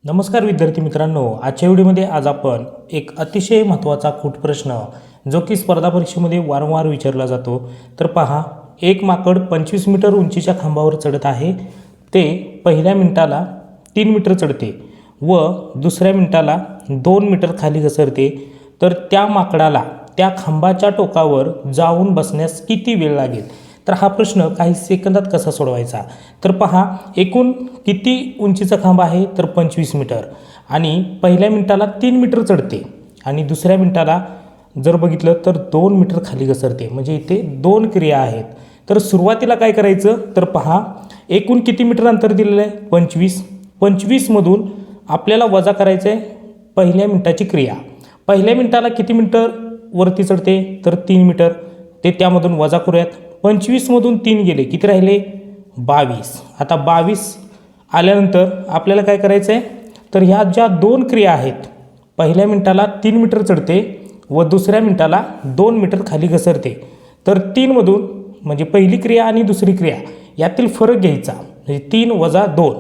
नमस्कार विद्यार्थी मित्रांनो, आजच्या व्हिडिओमध्ये आज आपण एक अतिशय महत्त्वाचा कूट प्रश्न जो की स्पर्धा परीक्षेमध्ये वारंवार विचारला जातो. तर पहा, एक माकड 25 मीटर उंचीच्या खांबावर चढत आहे. ते पहिल्या मिनिटाला 3 मीटर चढते व दुसऱ्या मिनिटाला 2 मीटर खाली घसरते. तर त्या माकडाला त्या खांबाच्या टोकावर जाऊन बसण्यास किती वेळ लागेल? तर हा प्रश्न काही सेकंदात कसा सोडवायचा? तर पहा, एकूण किती उंचीचा खांब आहे? तर 25 मीटर. आणि पहिल्या मिनिटाला 3 मीटर चढते आणि दुसऱ्या मिनिटाला जर बघितलं तर 2 मीटर खाली घसरते. म्हणजे इथे 2 क्रिया आहेत. तर सुरुवातीला काय करायचं? तर पहा, एकूण किती मीटर अंतर दिलेलं आहे? 25. 25मधून आपल्याला वजा करायचं आहे पहिल्या मिनिटाची क्रिया. पहिल्या मिनिटाला किती मीटर वरती चढते? तर 3 मीटर. ते त्यामधून वजा करूयात. 25मधून 3 गेले, किती राहिले? 22. आता 22 आल्यानंतर आपल्याला काय करायचं आहे? तर ह्या ज्या 2 क्रिया आहेत, पहिल्या मिनिटाला 3 मीटर चढते व दुसऱ्या मिनिटाला 2 मीटर खाली घसरते. तर 3मधून म्हणजे पहिली क्रिया आणि दुसरी क्रिया यातील फरक घ्यायचा. म्हणजे 3 वजा 2,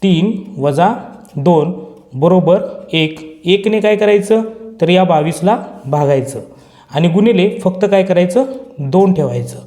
3 वजा 2 बरोबर 1. 1ने काय करायचं? तर या 22ला भागायचं आणि गुणिले फक्त काय करायचं? 2 ठेवायचं.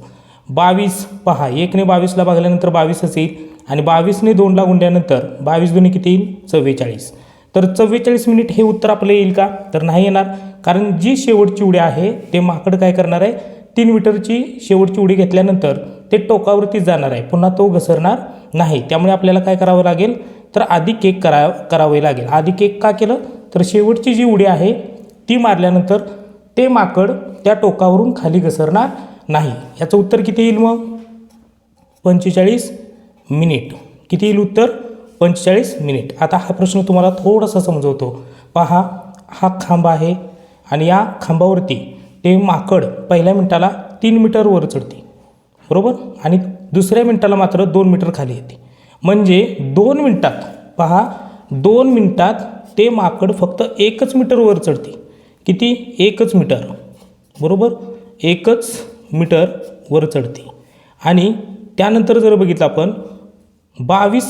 22 पहा, 1ने 22ला भागल्यानंतर 22च येईल आणि 22ने 2ला गुणल्यानंतर 22 दुनी किती येईल? 44. तर 44 मिनिट हे उत्तर आपलं येईल का? तर नाही येणार. कारण जी शेवटची उडी आहे ते माकड काय करणार आहे? 3 मीटरची शेवटची उडी घेतल्यानंतर ते टोकावरतीच जाणार आहे, पुन्हा तो घसरणार नाही. त्यामुळे आपल्याला काय करावं लागेल? तर अधिक 1 करावे लागेल. अधिक 1 का केलं? तर शेवटची जी उडी आहे ती मारल्यानंतर ते माकड त्या टोकावरून खाली घसरणार नाही. याचं उत्तर किती येईल मग? 45 मिनिट. किती येईल उत्तर? 45 मिनिट. आता हा प्रश्न तुम्हाला थोडासा समजवतो. पहा, हा खांब आहे आणि या खांबावरती ते माकड पहिल्या मिनिटाला 3 मीटर वर चढते, बरोबर, आणि दुसऱ्या मिनिटाला मात्र 2 मीटर खाली येते. म्हणजे 2 मिनिटात पहा, 2 मिनिटात ते माकड फक्त 1 मीटर वर चढते. किती? 1 मीटर, बरोबर, 1 मीटर वर चढते. आणि त्यानंतर जर बघितलं आपण 22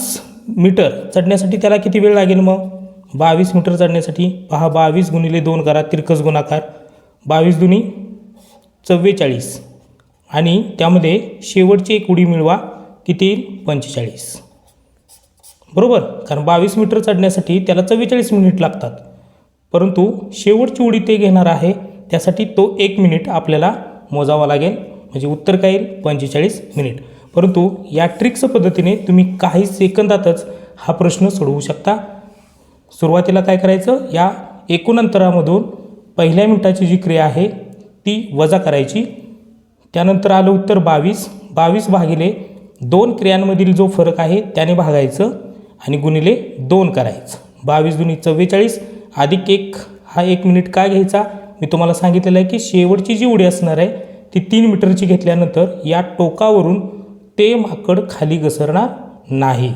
मीटर चढण्यासाठी त्याला किती वेळ लागेल मग? 22 मीटर चढण्यासाठी पहा, 22 गुणिले 2 करा, तिरकस गुणाकार. 22 दुनी 44 आणि त्यामध्ये शेवटची एक उडी मिळवा, किती येईल? 45, बरोबर. कारण 22 मीटर चढण्यासाठी त्याला 44 मिनिट लागतात, परंतु शेवटची उडी ते घेणार आहे, त्यासाठी तो 1 मिनिट आपल्याला मोजावा लागेल. म्हणजे उत्तर काय येईल? 45 मिनिट. परंतु या ट्रिक्स पद्धतीने तुम्ही काही सेकंदातच हा प्रश्न सोडवू शकता. सुरुवातीला काय करायचं? या एकूण अंतरामधून पहिल्या मिनिटाची जी क्रिया आहे ती वजा करायची. त्यानंतर आलं उत्तर 22. 22 भागिले 2 क्रियांमधील जो फरक आहे त्याने भागायचं आणि गुणिले 2 करायचं. 22 दुनी 44 अधिक 1 हा 1 मिनिट का घ्यायचा? मी तुम्हाला सांगितलेलं आहे की शेवटची जी उडी असणार आहे ती 3 मीटरची घेतल्यानंतर या टोकावरून ते माकड खाली घसरणार नाही.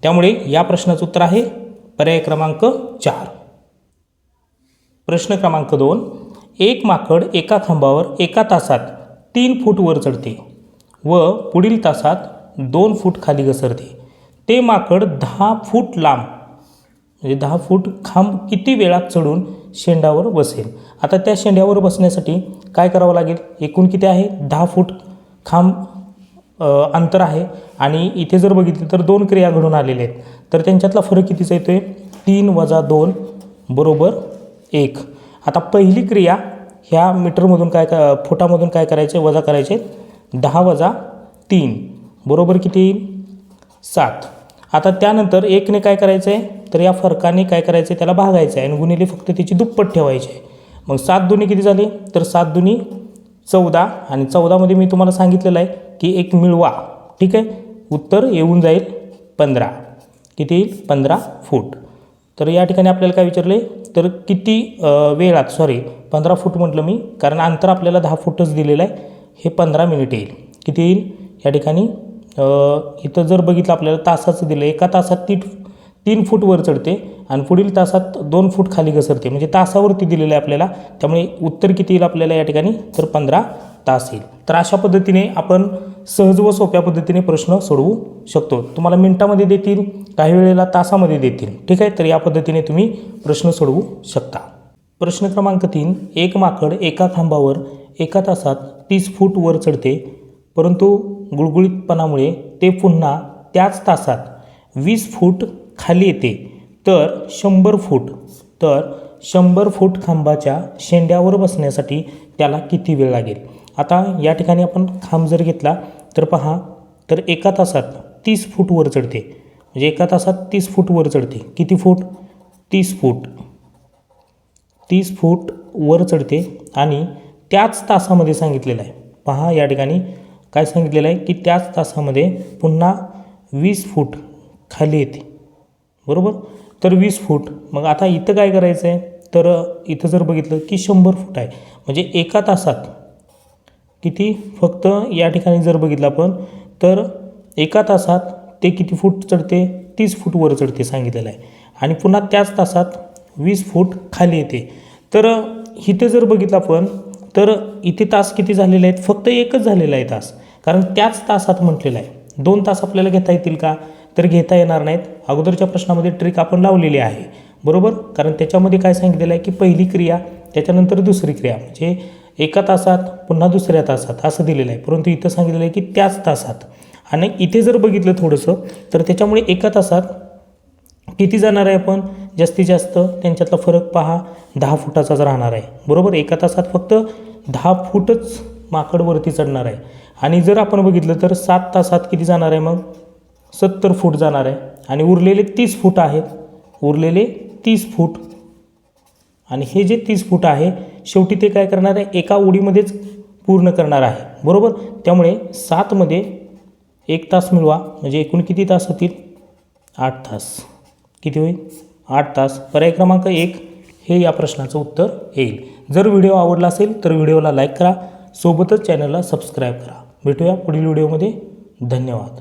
त्यामुळे या प्रश्नाचं उत्तर आहे पर्याय क्रमांक 4. प्रश्न क्रमांक 2. एक माकड एका खांबावर एका तासात 3 फूट वर चढते व पुढील तासात 2 फूट खाली घसरते. ते माकड 10 फूट लांब म्हणजे 10 फूट खांब किती वेळात चढून शेंड्यावर बसेल? आता त्या शेंड्यावर बसण्यासाठी काय करावं लागेल? एकूण किती आहे? 10 फूट खांब अंतर आहे आणि इथे जर बघितलं तर 2 क्रिया घडून आलेल्या आहेत. तर त्यांच्यातला फरक कितीचा येतो आहे? 3 वजा 2 बरोबर 1. आता पहिली क्रिया ह्या मीटरमधून फुटामधून काय करायचे? वजा करायचे. 10 वजा 3 बरोबर किती येईल? 7. आता त्यानंतर 1ने काय करायचं आहे? तर या फरकाने काय करायचं आहे? त्याला भागायचं आहे आणि गुणिले फक्त त्याची दुप्पट ठेवायची आहे. मग 7 दुनी किती झाले? तर 7 दुनी 14 आणि 14मध्ये मी तुम्हाला सांगितलेलं आहे की 1 मिळवा, ठीक आहे. उत्तर येऊन जाईल 15. किती येईल? 15 फूट. तर या ठिकाणी आपल्याला काय विचारले? तर किती वेळात, 15 फूट म्हटलं मी कारण अंतर आपल्याला 10 फूटच दिलेलं आहे. हे 15 मिनिट येईल. किती येईल? या ठिकाणी इथं जर बघितलं आपल्याला तासाचं दिलं. एका तासात 3 फूट वर चढते आणि पुढील तासात 2 फूट खाली घसरते. म्हणजे तासावरती दिलेलं आहे आपल्याला. त्यामुळे उत्तर किती येईल आपल्याला या ठिकाणी? तर 15 तास येईल. तर अशा पद्धतीने आपण सहज व सोप्या पद्धतीने प्रश्न सोडवू शकतो. तुम्हाला मिनिटामध्ये देतील काही वेळेला तासामध्ये देतील. ठीक आहे, तर या पद्धतीने तुम्ही प्रश्न सोडवू शकता. प्रश्न क्रमांक 3. एक माकड एका खांबावर एका तासात 30 फूट वर चढते, परंतु गुळगुळीतपणामुळे ते पुन्हा त्याच तासात 20 फूट खाली येते, तर 100 फूट खांबाच्या शेंड्यावर बसण्यासाठी त्याला किती वेळ लागेल. आता या ठिकाणी आपण खांब जर घेतला तर पहा, तर एका तासात 30 फूट वर चढते, म्हणजे एका तासात 30 फूट वर चढते. किती फूट? 30 फूट. 30 फूट वर चढते आणि त्याच तासामध्ये सांगितलेलं आहे. पहा या ठिकाणी काय सांगितलेलं आहे की त्याच तासामध्ये पुन्हा 20 फूट खाली येते, बरोबर. तर 20 फूट. मग आता इथं काय करायचं आहे, तर इथं जर बघितलं की 100 फूट आहे, म्हणजे एका तासात किती, फक्त या ठिकाणी जर बघितलं आपण तर एका तासात ते किती फूट चढते, 30 फूट वर चढते सांगितलेलं आहे, आणि पुन्हा त्याच तासात 20 फूट खाली येते. तर इथे जर बघितलं आपण तर इथे तास किती झालेले आहेत, फक्त एकच झालेला आहे तास, कारण त्याच तासात म्हटलेलं आहे. 2 तास आपल्याला घेता येतील का, तर घेता येणार नाहीत. अगोदरच्या प्रश्नामध्ये ट्रिक आपण लावलेली आहे, बरोबर. कारण त्याच्यामध्ये काय सांगितलेलं आहे की पहिली क्रिया त्याच्यानंतर दुसरी क्रिया, म्हणजे एका तासात पुन्हा दुसऱ्या तासात असं दिलेलं आहे, परंतु इथं सांगितलेलं आहे की त्याच तासात. आणि इथे जर बघितलं थोडंसं तर त्याच्यामुळे एका तासात किती जाणार आहे आपण, जास्तीत जास्त त्यांच्यातला फरक पहा 10 फुटाचाच राहणार आहे, बरोबर. एका तासात फक्त 10 फूटच माकडवरती चढणार आहे. आणि जर आपण बघितलं तर 7 तासात किती जाणार आहे, मग 70 फूट जाणार आहे, आणि उरलेले 30 फूट आहेत, उरलेले 30 फूट. आणि हे जे 30 फूट आहे शेवटी ते काय करणार आहे, एका उडीमध्येच पूर्ण करणार आहे, बरोबर. त्यामुळे 7 मध्ये 1 तास मिळवा, म्हणजे एकूण किती तास होतील, 8 तास. किती होईल, 8 तास. पर्याय क्रमांक 1 हे या प्रश्नाचं उत्तर येईल. जर व्हिडिओ आवडला असेल तर व्हिडिओला लाईक करा, सोबतच चॅनलला सबस्क्राईब करा. भेटूया पुढील व्हिडिओमध्ये. धन्यवाद.